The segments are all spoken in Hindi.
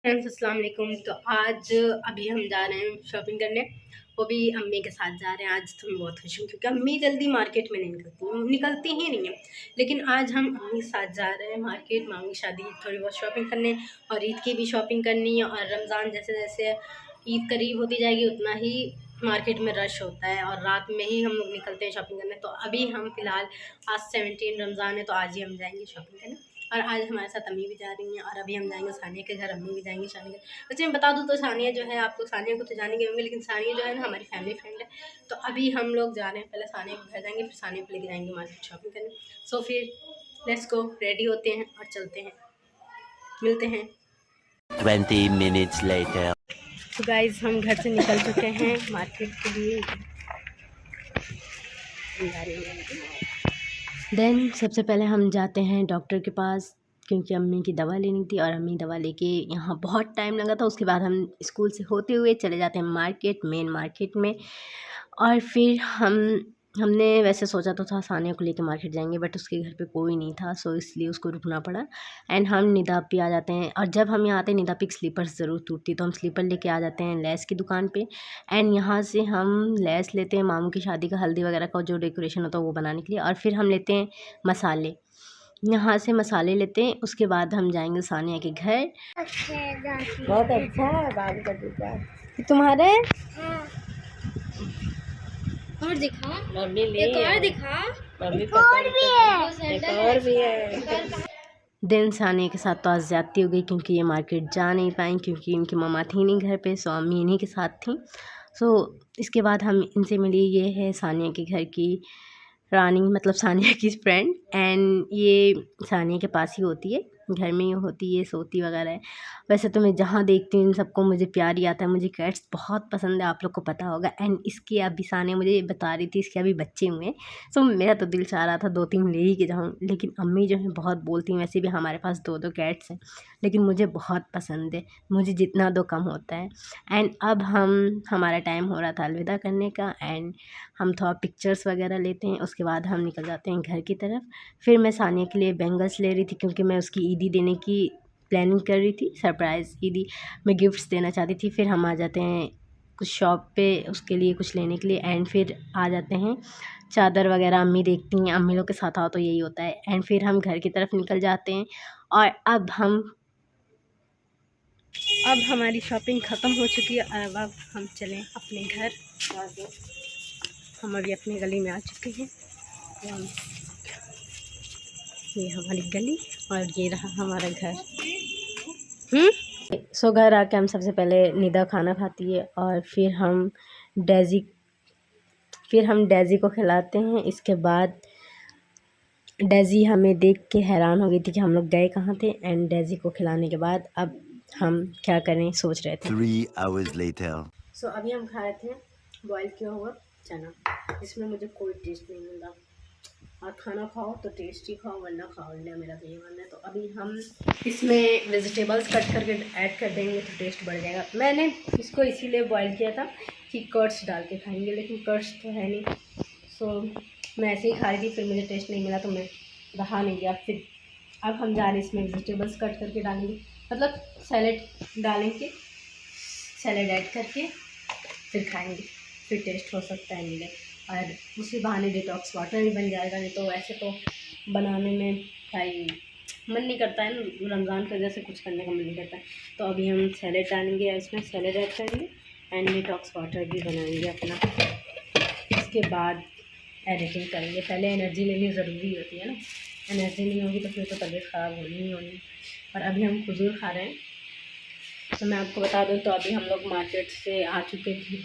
फ्रेंड्स अस्सलाम वालेकुम। तो आज अभी हम जा रहे हैं शॉपिंग करने, वो भी अम्मी के साथ जा रहे हैं। आज तो मैं बहुत खुश हूँ क्योंकि अम्मी जल्दी मार्केट में नहीं निकलती ही नहीं है, लेकिन आज हम अम्मी के साथ जा रहे हैं मार्केट। मामी की शादी थोड़ी बहुत शॉपिंग करने और ईद की भी शॉपिंग करनी है। और रमज़ान जैसे जैसे ईद करीब होती जाएगी उतना ही मार्केट में रश होता है और रात में ही हम लोग निकलते हैं शॉपिंग करने। तो अभी हम फ़िलहाल आज 17 रमज़ान है, तो आज ही हम जाएंगे शॉपिंग करने। और आज हमारे साथ अम्मी भी जा रही हैं और अभी हम जाएंगे सानिया के घर, अम्मी भी जाएंगी सानिया के। वैसे मैं बता दूं तो सानिया जो है, आप लोग सानिया को तो जानेंगे होंगे, लेकिन सानिया जो है ना हमारी फैमिली फ्रेंड है। तो अभी हम लोग जा रहे हैं, पहले सानिया के घर जाएंगे, फिर सानिया को लेके जाएंगे मार्केट शॉपिंग करने। सो फिर लेट्स गो, रेडी होते हैं और चलते हैं, मिलते हैं। 20 minutes later. तो गाइज हम घर से निकल चुके हैं मार्केट के लिए। देन सबसे पहले हम जाते हैं डॉक्टर के पास क्योंकि अम्मी की दवा लेनी थी और अम्मी दवा लेके यहाँ बहुत टाइम लगा था। उसके बाद हम स्कूल से होते हुए चले जाते हैं मार्केट, मेन मार्केट में। और फिर हमने वैसे सोचा तो था सानिया को लेके मार्केट जाएंगे, बट उसके घर पे कोई नहीं था, सो इसलिए उसको रुकना पड़ा। एंड हम निदाप पे आ जाते हैं। और जब हम यहाँ आते हैं निदाप की स्लीपर्स ज़रूर टूटती, तो हम स्लीपर लेके आ जाते हैं लेस की दुकान पे। एंड यहाँ से हम लेस लेते हैं मामू की शादी का, हल्दी वगैरह का जो डेकोरेशन होता है वो बनाने के लिए। और फिर हम लेते हैं मसाले, यहाँ से मसाले लेते हैं। उसके बाद हम जाएंगे सानिया के घर। बहुत अच्छा है बाबू का जूता तुम्हारे। और दिखा, मम्मी ले एक और दिखा, मम्मी एक और भी है, एक और भी है। दिन सानिया के साथ तो आज ज़्यादती हो गई क्योंकि ये मार्केट जा नहीं पाई क्योंकि इनकी मम्मा थी नहीं घर पे, सो अम्मी इन्हीं के साथ थी। सो इसके बाद हम इनसे मिली। ये है सानिया के घर की रानी, मतलब सानिया की फ्रेंड। एंड ये सानिया के पास ही होती है, घर में ही होती है, सोती वगैरह है। वैसे तो मैं जहाँ देखती हूँ इन सबको मुझे प्यार ही आता है। मुझे कैट्स बहुत पसंद है, आप लोग को पता होगा। एंड इसकी अभी सानिया मुझे बता रही थी इसके अभी बच्चे हुए हैं। सो मेरा तो दिल चाह रहा था 2-3 ले ही के जाऊँ, लेकिन अम्मी जो है बहुत बोलती हैं। वैसे भी हमारे पास 2-2 कैट्स हैं, लेकिन मुझे बहुत पसंद है, मुझे जितना दो कम होता है। एंड अब हमारा टाइम हो रहा था अलविदा करने का। एंड हम थोड़ा पिक्चर्स वगैरह लेते हैं, उसके बाद हम निकल जाते हैं घर की तरफ। फिर मैं सानिया के लिए बैंगल्स ले रही थी क्योंकि मैं उसकी ईदी देने की प्लानिंग कर रही थी, सरप्राइज़ ईदी में गिफ्ट्स देना चाहती थी। फिर हम आ जाते हैं कुछ शॉप पे उसके लिए कुछ लेने के लिए। एंड फिर आ जाते हैं चादर वगैरह अम्मी देखती हैं, अम्मी लोग के साथ आओ तो यही होता है। एंड फिर हम घर की तरफ निकल जाते हैं। और अब हमारी शॉपिंग ख़त्म हो चुकी है। अब हम चलें अपने घर। हम अभी अपनी गली में आ चुके हैं। ये हमारी गली और ये रहा हमारा घर। सो घर आके हम सबसे पहले निदा खाना खाती है और फिर हम डेज़ी को खिलाते हैं। इसके बाद डेज़ी हमें देख के हैरान हो गई थी कि हम लोग गए कहाँ थे। एंड डेज़ी को खिलाने के बाद अब हम क्या करें सोच रहे थे। 3 hours later. सो अभी हम खा रहे थे बॉयल किया हुआ चना, इसमें मुझे कोई टेस्ट नहीं मिल रहा। और खाना खाओ तो टेस्टी खाओ, वरना खाओ नहीं, मेरा तो ये मानना है। तो अभी हम इसमें वेजिटेबल्स कट करके ऐड कर देंगे तो टेस्ट बढ़ जाएगा। मैंने इसको इसीलिए बॉयल किया था कि कर्ड्स डाल के खाएंगे, लेकिन कर्ड्स तो है नहीं। सो मैं ऐसे ही खा रही थी, फिर मुझे टेस्ट नहीं मिला तो मैं रहा नहीं गया। फिर अब हम जा रहे हैं इसमें वेजिटेबल्स कट करके डालेंगे, मतलब सैलेड डालेंगे, सैलेड ऐड करके फिर खाएंगे, फिर टेस्ट हो सकता है मिले। और उसी बहाने डिटॉक्स वाटर भी बन जाएगा। नहीं तो वैसे तो बनाने में भाई मन नहीं करता है ना, रमज़ान की वजह से कुछ करने का मन नहीं करता है। तो अभी हम सैलेड डालेंगे या इसमें सैलेड ऐड करेंगे एंड डिटॉक्स वाटर भी बनाएंगे अपना। इसके बाद एडिटिंग करेंगे। पहले एनर्जी लेनी ज़रूरी होती है ना, एनर्जी नहीं होगी तो फिर तो तबीयत ख़राब होनी ही होनी। और अभी हम खजूर खा रहे हैं। तो मैं आपको बता दूँ तो अभी हम लोग मार्केट से आ चुके थे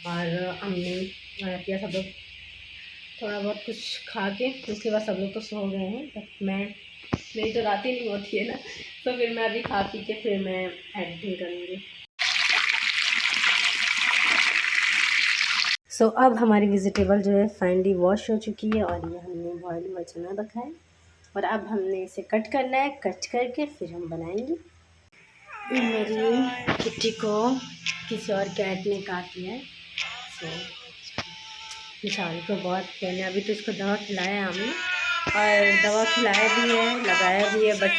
और अम्मी या सब लोग थोड़ा बहुत कुछ खा के, उसके बाद सब लोग तो सो गए हैं। बट मेरी तो रात ही नहीं होती है ना, तो फिर मैं अभी खा पी के फिर मैं एडिटिंग करूँगी। सो अब हमारी वेजिटेबल जो है फाइनली वॉश हो चुकी है और ये हमने बॉयल हुआ चना रखा है और अब हमने इसे कट करना है। कट करके फिर हम बनाएंगे। मेरी किट्टी को किसी और कैट ने काट लिया है। सो मिसाल को बहुत पेन है। अभी तो इसको दवा खिलाया है हमने, और दवा खिलाया भी है, लगाया भी है, बट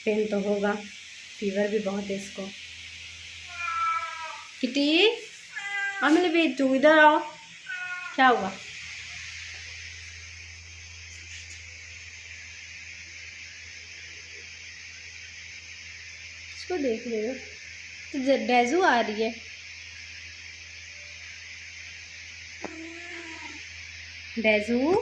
पेन तो होगा। फीवर भी बहुत है इसको। किटी अमिल भी तू इधर आओ, क्या हुआ? इसको देख रहे हो तो डेजू आ रही है। डेजू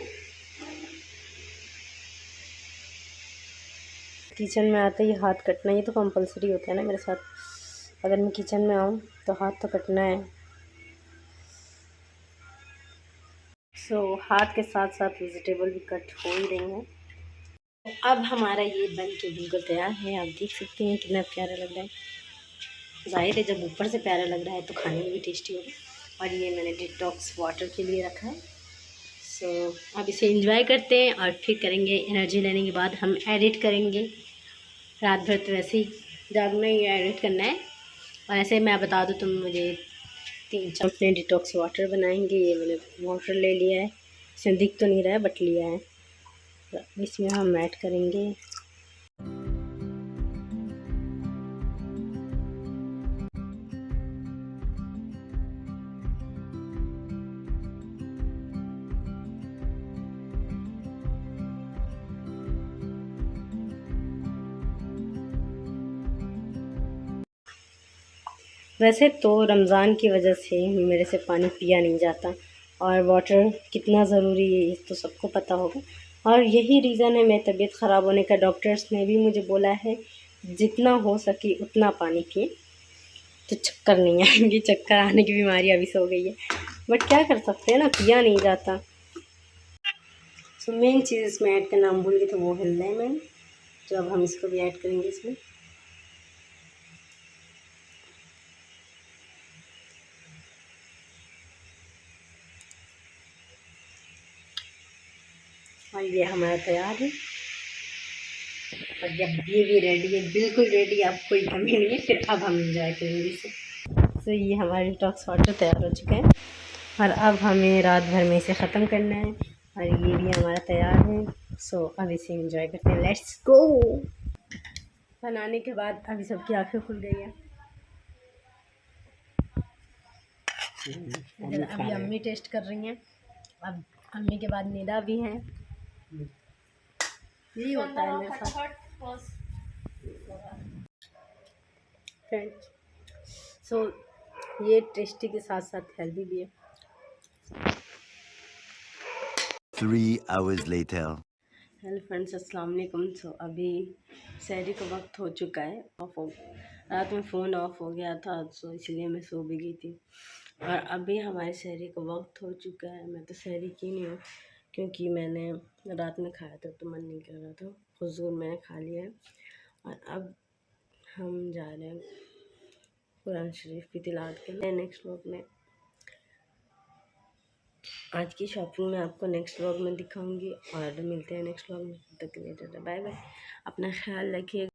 किचन में आते ही हाथ कटना, ये तो कंपलसरी होता है ना मेरे साथ। अगर मैं किचन में आऊँ तो हाथ तो कटना है। हाथ के साथ साथ वेजिटेबल भी कट हो ही रही हैं। अब हमारा ये बन के बिल्कुल तैयार है। आप देख सकते हैं कितना प्यारा लग रहा है। जाहिर है जब ऊपर से प्यारा लग रहा है तो खाने में भी टेस्टी होगा। और ये मैंने डिटॉक्स वाटर के लिए रखा है। अब इसे एंजॉय करते हैं और फिर करेंगे एनर्जी लेने के बाद हम एडिट करेंगे। रात भर तो वैसे ही जागना ही एडिट करना है। और ऐसे मैं बता दूँ तो मुझे 3 चम्मच डिटॉक्स वाटर बनाएंगे। ये मैंने वाटर ले लिया है, इसमें दिख तो नहीं रहा है बट लिया है। तो इसमें हम ऐड करेंगे वैसे तो रमज़ान की वजह से मेरे से पानी पिया नहीं जाता और वाटर कितना ज़रूरी है ये तो सबको पता होगा। और यही रीज़न है मेरी तबीयत ख़राब होने का। डॉक्टर्स ने भी मुझे बोला है जितना हो सके उतना पानी पिए तो चक्कर नहीं आएंगे। चक्कर आने की बीमारी अभी से हो गई है बट क्या कर सकते हैं ना, पिया नहीं जाता। मेन चीज़ इसमें ऐड करना हम भूल गए थे, वो हिल रहा है मैम। तो अब हम इसको भी ऐड करेंगे इसमें। और ये हमारा तैयार है। और जब ये भी रेडी है, बिल्कुल रेडी, अब कोई कमी नहीं है। फिर अब हम इंजॉय करेंगे इसे। तो ये हमारा डिटॉक्स वाटर तैयार हो चुका है और अब हमें रात भर में इसे ख़त्म करना है। और ये भी हमारा तैयार है। अब इसे इंजॉय करते हैं। Let's go. बनाने के बाद अभी सबकी आंखें खुल गई हैं। अभी अम्मी टेस्ट कर रही हैं। अब अम्मी के बाद निदा भी हैं। यही होता है मेरे साथ फ्रेंड्स। ये टेस्टी के साथ साथ हेल्दी भी है। 3 hours later. हेलो फ्रेंड्स, अस्सलाम वालेकुम। अभी सहरी का वक्त हो चुका है। रात में फ़ोन ऑफ हो गया था इसलिए मैं सो भी गई थी। और अभी हमारे सहरी का वक्त हो चुका है। मैं तो सहरी की नहीं हूँ क्योंकि मैंने रात में खाया था तो मन नहीं कर रहा था। हुजूर मैंने खा लिया है। और अब हम जा रहे हैं कुरान शरीफ की तिलावत के लिए। नेक्स्ट व्लॉग में आज की शॉपिंग में आपको नेक्स्ट व्लॉग में दिखाऊंगी और मिलते हैं नेक्स्ट व्लॉग में। तब तक के लिए बाय बाय। अपना ख्याल रखिए।